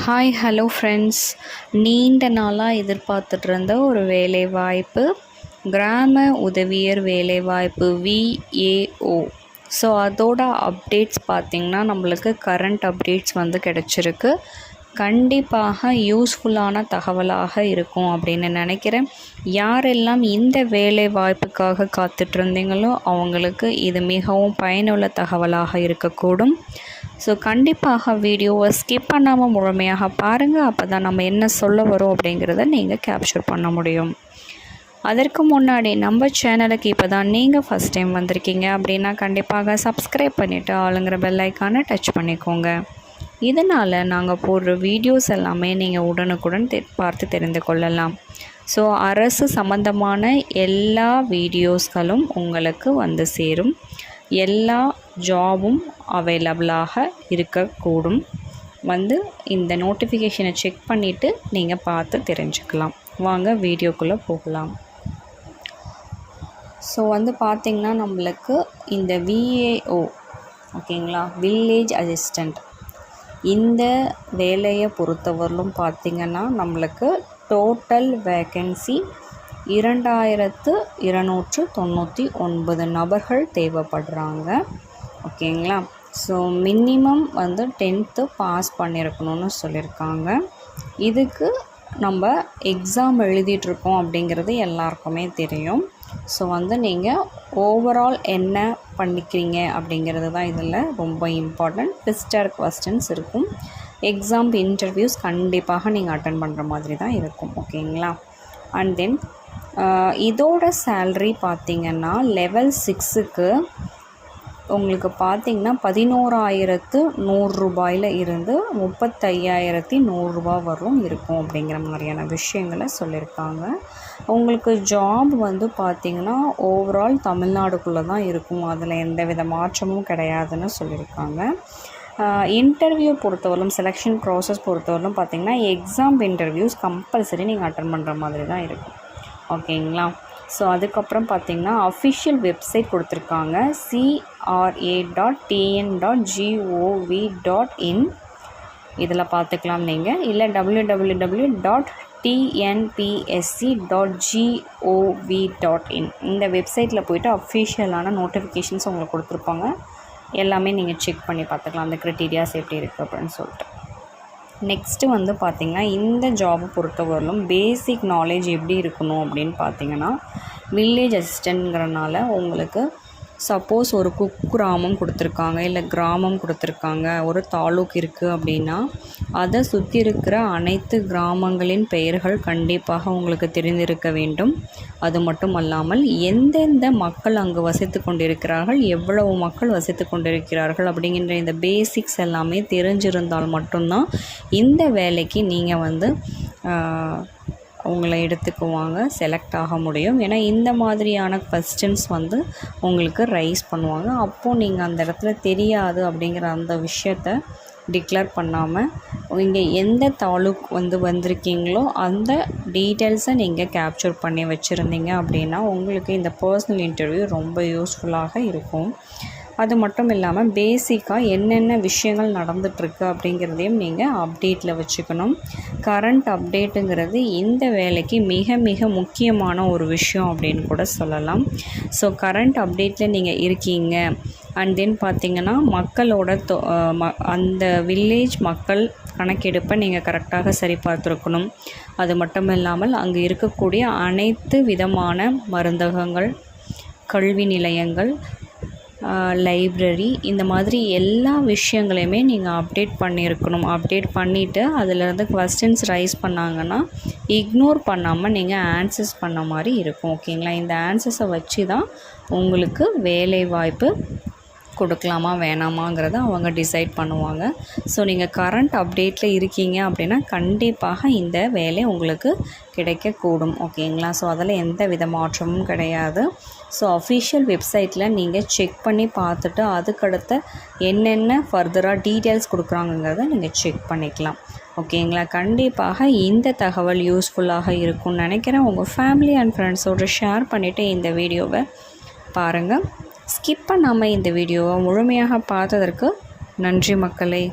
Hi hello friends, நீண்ட நாளாக எதிர்பார்த்துட்டு இருந்த ஒரு வேலைவாய்ப்பு, கிராம உதவியர் வேலைவாய்ப்பு VAO. ஸோ அதோட அப்டேட்ஸ் பார்த்திங்கன்னா நம்மளுக்கு கரண்ட் அப்டேட்ஸ் கிடச்சிருக்கு. கண்டிப்பாக யூஸ்ஃபுல்லான தகவலாக இருக்கும் அப்படின்னு நினைக்கிறேன். யாரெல்லாம் இந்த வேலை வாய்ப்புக்காக காத்துட்ருந்தீங்களோ அவங்களுக்கு இது மிகவும் பயனுள்ள தகவலாக இருக்கக்கூடும். ஸோ கண்டிப்பாக வீடியோவை ஸ்கிப் பண்ணாமல் முழுமையாக பாருங்கள். அப்போ தான் நம்ம என்ன சொல்ல வரோம் அப்படிங்கிறத நீங்கள் கேப்சர் பண்ண முடியும். அதற்கு முன்னாடி நம்ம சேனலுக்கு இப்போ தான் நீங்கள் ஃபஸ்ட் டைம் வந்திருக்கீங்க அப்படின்னா கண்டிப்பாக சப்ஸ்கிரைப் பண்ணிவிட்டு ஆளுங்கிற பெல் ஐக்கானை டச் பண்ணிக்கோங்க. இதனால் நாங்கள் போடுற வீடியோஸ் எல்லாமே நீங்கள் உடனுக்குடன் பார்த்து தெரிந்து கொள்ளலாம். ஸோ அரசு சம்பந்தமான எல்லா வீடியோஸ்களும் உங்களுக்கு வந்து சேரும். எல்லா ஜாபும் அவைலபிளாக இருக்கக்கூடும். இந்த நோட்டிஃபிகேஷனை செக் பண்ணிவிட்டு நீங்கள் பார்த்து தெரிஞ்சுக்கலாம். வாங்க வீடியோக்குள்ளே போகலாம். ஸோ பார்த்திங்கன்னா நம்மளுக்கு இந்த VAO ஓகேங்களா, வில்லேஜ் அசிஸ்டண்ட், இந்த வேலையை பொறுத்தவரையிலும் பார்த்திங்கன்னா நம்மளுக்கு டோட்டல் வேக்கன்சி 2299 நபர்கள் தேவைப்படுறாங்க. ஓகேங்களா. ஸோ மினிமம் 10th பாஸ் பண்ணியிருக்கணும்னு சொல்லியிருக்காங்க. இதுக்கு நம்ம எக்ஸாம் எழுதிட்டுருக்கோம் அப்படிங்கிறது எல்லாருக்குமே தெரியும். ஸோ நீங்கள் ஓவரால் என்ன பண்ணிக்கிறீங்க அப்படிங்கிறது தான் இதில் ரொம்ப இம்பார்ட்டண்ட். ட்விஸ்டர் கொஸ்டின்ஸ் இருக்கும். எக்ஸாம் இன்டர்வியூஸ் கண்டிப்பாக நீங்கள் அட்டன் பண்ணுற மாதிரி தான் இருக்கும். ஓகேங்களா. அண்ட் தென் இதோட சேல்ரி பார்த்திங்கன்னா லெவல் 6க்கு உங்களுக்கு பார்த்திங்கன்னா 11,100 ரூபாயில் இருந்து 35,100 ரூபா வரும் இருக்கும் அப்படிங்கிற மாதிரியான விஷயங்களை சொல்லியிருக்காங்க. உங்களுக்கு ஜாப் பார்த்திங்கன்னா ஓவரால் தமிழ்நாடுக்குள்ளே தான் இருக்கும். அதில் எந்த வித மாற்றமும் கிடையாதுன்னு சொல்லியிருக்காங்க. இன்டர்வியூ பொறுத்தவரையிலும், செலெக்ஷன் ப்ராசஸ் பொறுத்தவரையிலும் பார்த்திங்கன்னா எக்ஸாம் இன்டர்வியூஸ் கம்பல்சரி நீங்கள் அட்டன் பண்ணுற மாதிரி தான் இருக்கும். ஓகேங்களா. ஸோ அதுக்கப்புறம் பார்த்திங்கன்னா அஃபிஷியல் வெப்சைட் கொடுத்துருக்காங்க, CRA.TN.gov.in. இதில் பார்த்துக்கலாம் நீங்கள். இல்லை www.tnpsc.gov.in இந்த வெப்சைட்டில் போய்ட்டு அஃபிஷியலான நோட்டிஃபிகேஷன்ஸ் உங்களுக்கு கொடுத்துருப்பாங்க. எல்லாமே நீங்கள் செக் பண்ணி பார்த்துக்கலாம், அந்த க்ரைட்டீரியாஸ் எப்படி இருக்குது அப்படின்னு சொல்லிட்டு. நெக்ஸ்ட்டு பார்த்திங்கன்னா இந்த ஜாபை பொறுத்தவரையிலும் பேசிக் நாலேஜ் எப்படி இருக்கணும் அப்படின்னு பார்த்திங்கன்னா, வில்லேஜ் அசிஸ்டண்ட்ங்கிறனால உங்களுக்கு சப்போஸ் ஒரு குக்கிராமம் கொடுத்துருக்காங்க, இல்லை கிராமம் கொடுத்துருக்காங்க, ஒரு தாலுக் இருக்குது அப்படின்னா அதை சுற்றி இருக்கிற அனைத்து கிராமங்களின் பெயர்கள் கண்டிப்பாக உங்களுக்கு தெரிந்திருக்க வேண்டும். அது மட்டும் அல்லாமல் எந்தெந்த மக்கள் அங்கு வசித்து கொண்டிருக்கிறார்கள், எவ்வளவு மக்கள் வசித்து கொண்டிருக்கிறார்கள் அப்படிங்கிற இந்த பேசிக்ஸ் எல்லாமே தெரிஞ்சிருந்தால் மட்டும்தான் இந்த வேலைக்கு நீங்கள் உங்களை எடுத்துக்குவாங்க, செலக்ட் ஆக முடியும். ஏன்னா இந்த மாதிரியான கொஸ்டின்ஸ் உங்களுக்கு ரைஸ் பண்ணுவாங்க. அப்போது நீங்கள் அந்த இடத்துல தெரியாது அப்படிங்கிற அந்த விஷயத்த டிக்ளேர் பண்ணாமல் இங்கே எந்த தாலுக் வந்திருக்கீங்களோ அந்த டீட்டெயில்ஸை நீங்கள் கேப்சர் பண்ணி வச்சுருந்தீங்க அப்படின்னா உங்களுக்கு இந்த பர்சனல் இன்டர்வியூ ரொம்ப யூஸ்ஃபுல்லாக இருக்கும். அது மட்டும் இல்லாமல் பேசிக்காக என்னென்ன விஷயங்கள் நடந்துகிட்ருக்கு அப்படிங்கிறதையும் நீங்கள் அப்டேட்டில் வச்சுக்கணும். கரண்ட் அப்டேட்டுங்கிறது இந்த வேலைக்கு மிக மிக முக்கியமான ஒரு விஷயம் அப்படின்னு கூட சொல்லலாம். ஸோ கரண்ட் அப்டேட்டில் நீங்கள் இருக்கீங்க. அண்ட் தென் பார்த்திங்கன்னா மக்களோட அந்த வில்லேஜ் மக்கள் கணக்கெடுப்பை நீங்கள் கரெக்டாக சரி பார்த்துருக்கணும். அது மட்டும் இல்லாமல் அங்கே இருக்கக்கூடிய அனைத்து விதமான மருந்தகங்கள், கல்வி நிலையங்கள், லைப்ரரி, இந்த மாதிரி எல்லா விஷயங்களையுமே நீங்கள் அப்டேட் பண்ணியிருக்கணும். அப்டேட் பண்ணிவிட்டு அதிலேருந்து கொஸ்டின்ஸ் ரைஸ் பண்ணாங்கன்னா இக்னோர் பண்ணாமல் நீங்கள் ஆன்சர்ஸ் பண்ண மாதிரி இருக்கும். ஓகேங்களா. இந்த ஆன்சர்ஸை வச்சு தான் உங்களுக்கு வேலை வாய்ப்பு கொடுக்கலாமா வேணாமாங்கிறத அவங்க டிசைட் பண்ணுவாங்க. ஸோ நீங்கள் கரண்ட் அப்டேட்டில் இருக்கீங்க அப்படின்னா கண்டிப்பாக இந்த வேலை உங்களுக்கு கிடைக்கக்கூடும். ஓகேங்களா. ஸோ அதில் எந்த வித மாற்றமும் கிடையாது. ஸோ அஃபிஷியல் வெப்சைட்டில் நீங்கள் செக் பண்ணி பார்த்துட்டு அதுக்கடுத்த என்னென்ன ஃபர்தராக டீட்டெயில்ஸ் கொடுக்குறாங்கங்கிறத நீங்கள் செக் பண்ணிக்கலாம். ஓகேங்களா. கண்டிப்பாக இந்த தகவல் யூஸ்ஃபுல்லாக இருக்கும்னு நினைக்கிறேன். உங்கள் ஃபேமிலி அண்ட் ஃப்ரெண்ட்ஸோடு ஷேர் பண்ணிவிட்டு இந்த வீடியோவை பாருங்கள். ஸ்கிப் பண்ணாமல் இந்த வீடியோவை முழுமையாக பார்த்ததற்கு நன்றி மக்களே.